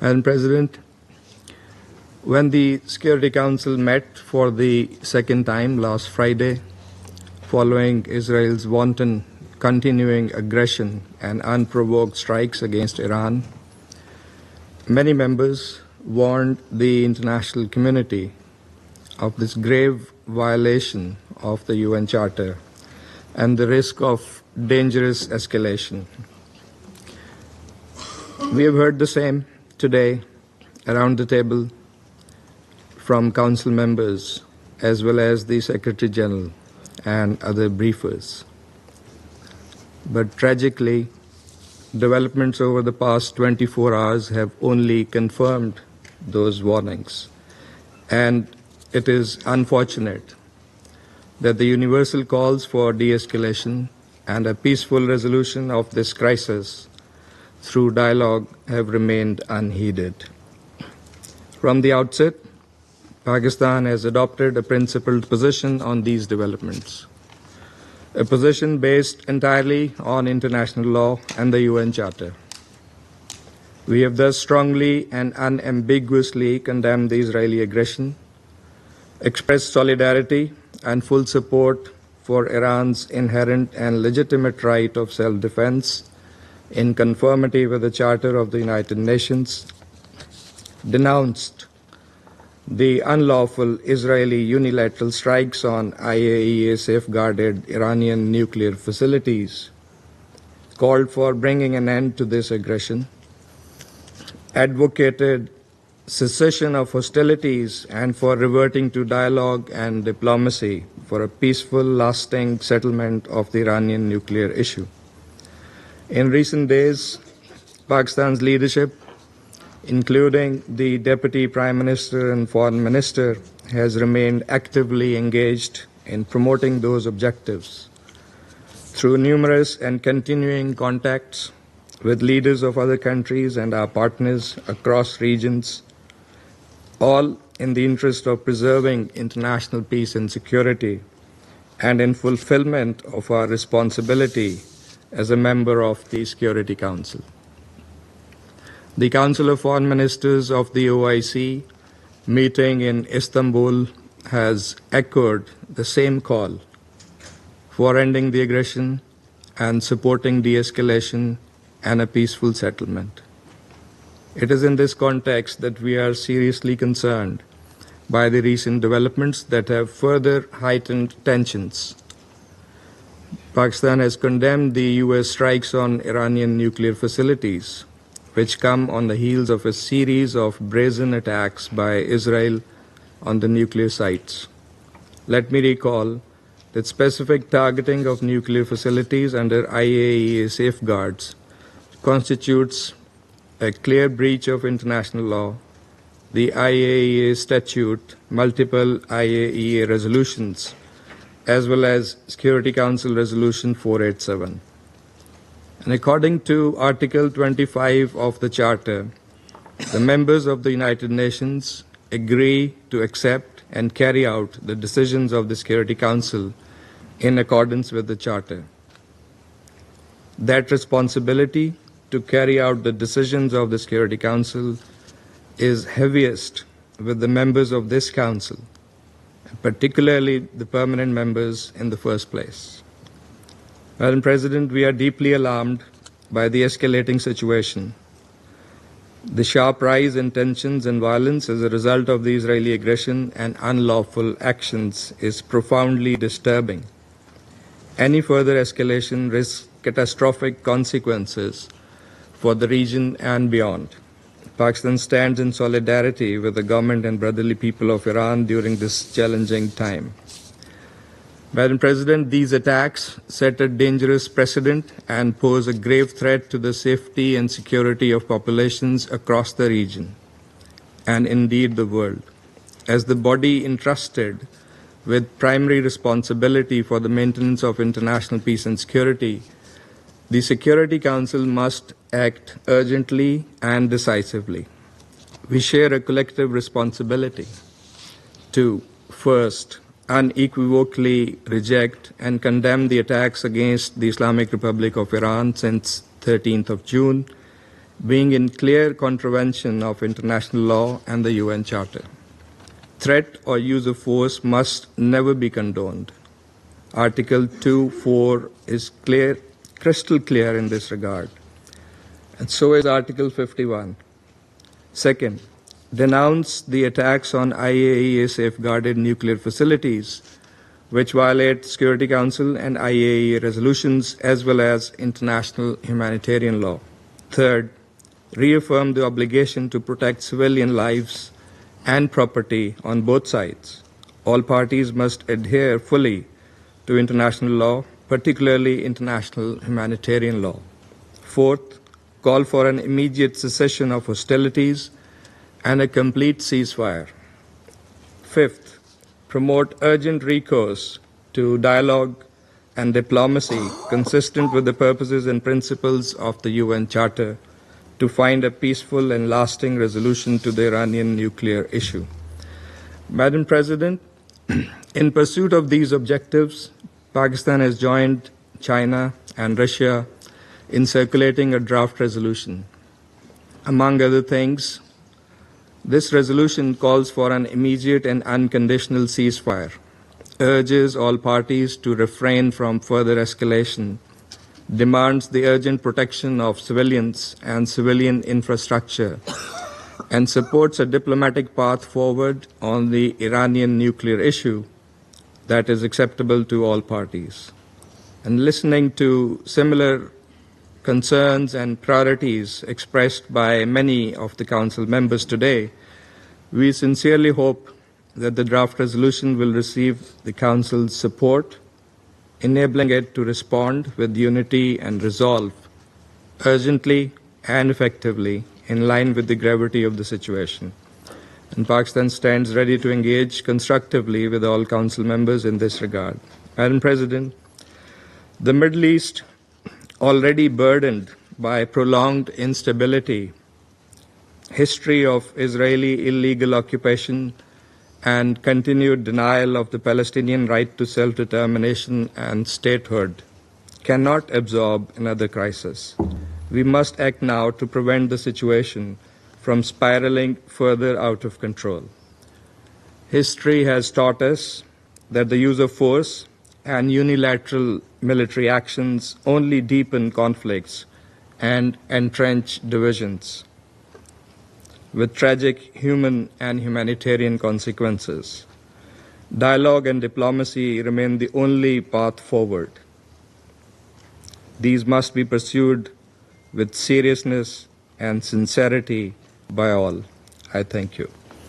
Madam President, when the Security Council met for the second time last Friday, following Israel's wanton continuing aggression and unprovoked strikes against Iran, many members warned the international community of this grave violation of the UN Charter and the risk of dangerous escalation. We have heard the same today around the table from Council members as well as the Secretary General and other briefers. But tragically, developments over the past 24 hours have only confirmed those warnings. And it is unfortunate that the universal calls for de-escalation and a peaceful resolution of this crisis through dialogue have remained unheeded. From the outset, Pakistan has adopted a principled position on these developments, a position based entirely on international law and the UN Charter. We have thus strongly and unambiguously condemned the Israeli aggression, expressed solidarity and full support for Iran's inherent and legitimate right of self-defense in conformity with the Charter of the United Nations, denounced the unlawful Israeli unilateral strikes on IAEA-safeguarded Iranian nuclear facilities, called for bringing an end to this aggression, advocated cessation of hostilities and for reverting to dialogue and diplomacy for a peaceful, lasting settlement of the Iranian nuclear issue. In recent days, Pakistan's leadership, including the Deputy Prime Minister and Foreign Minister, has remained actively engaged in promoting those objectives through numerous and continuing contacts with leaders of other countries and our partners across regions, all in the interest of preserving international peace and security and in fulfillment of our responsibility as a member of the Security Council. The Council of Foreign Ministers of the OIC meeting in Istanbul has echoed the same call for ending the aggression and supporting de-escalation and a peaceful settlement. It is in this context that we are seriously concerned by the recent developments that have further heightened tensions. Pakistan has condemned the US strikes on Iranian nuclear facilities, which come on the heels of a series of brazen attacks by Israel on the nuclear sites. Let me recall that specific targeting of nuclear facilities under IAEA safeguards constitutes a clear breach of international law, the IAEA statute, multiple IAEA resolutions, as well as Security Council Resolution 487. And according to Article 25 of the Charter, the members of the United Nations agree to accept and carry out the decisions of the Security Council in accordance with the Charter. That responsibility to carry out the decisions of the Security Council is heaviest with the members of this Council, particularly the permanent members in the first place. Madam President, we are deeply alarmed by the escalating situation. The sharp rise in tensions and violence as a result of the Israeli aggression and unlawful actions is profoundly disturbing. Any further escalation risks catastrophic consequences for the region and beyond. Pakistan stands in solidarity with the government and brotherly people of Iran during this challenging time. Madam President, these attacks set a dangerous precedent and pose a grave threat to the safety and security of populations across the region, and indeed the world. As the body entrusted with primary responsibility for the maintenance of international peace and security, the Security Council must act urgently and decisively. We share a collective responsibility to, first, unequivocally reject and condemn the attacks against the Islamic Republic of Iran since 13th of June being in clear contravention of international law and the UN Charter. Threat or use of force must never be condoned. Article 2(4) is crystal clear in this regard, and so is Article 51. Second, denounce the attacks on IAEA safeguarded nuclear facilities, which violate Security Council and IAEA resolutions as well as international humanitarian law. Third, reaffirm the obligation to protect civilian lives and property on both sides. All parties must adhere fully to international law, particularly international humanitarian law. Fourth, call for an immediate cessation of hostilities and a complete ceasefire. Fifth, promote urgent recourse to dialogue and diplomacy consistent with the purposes and principles of the UN Charter to find a peaceful and lasting resolution to the Iranian nuclear issue. Madam President, in pursuit of these objectives, Pakistan has joined China and Russia in circulating a draft resolution. Among other things, this resolution calls for an immediate and unconditional ceasefire, urges all parties to refrain from further escalation, demands the urgent protection of civilians and civilian infrastructure, and supports a diplomatic path forward on the Iranian nuclear issue that is acceptable to all parties. And listening to similar concerns and priorities expressed by many of the Council members today, we sincerely hope that the draft resolution will receive the Council's support, enabling it to respond with unity and resolve urgently and effectively in line with the gravity of the situation. And Pakistan stands ready to engage constructively with all Council members in this regard. Madam President, the Middle East, already burdened by prolonged instability, history of Israeli illegal occupation, and continued denial of the Palestinian right to self-determination and statehood, cannot absorb another crisis. We must act now to prevent the situation from spiraling further out of control. History has taught us that the use of force and unilateral military actions only deepen conflicts and entrench divisions, with tragic human and humanitarian consequences. Dialogue and diplomacy remain the only path forward. These must be pursued with seriousness and sincerity by all. I thank you.